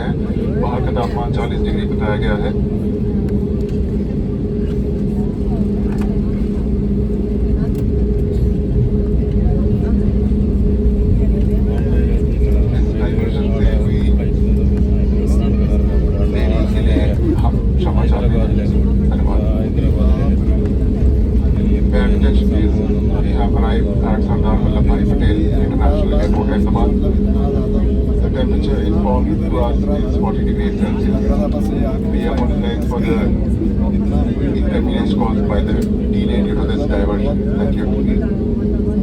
हैं। बाहर का तापमान 40 डिग्री बताया गया है। इस डाइवर्जन से हुई देरी के लिए हम क्षमा चाहते हैं। धन्यवाद। May our attention please, we have arrived at Sardar Vallabhbhai Patel International Airport, Hyderabad. The temperature informed to us is 40 degrees Celsius. We apologize for the inconvenience caused by the delay due to this diversion. Thank you.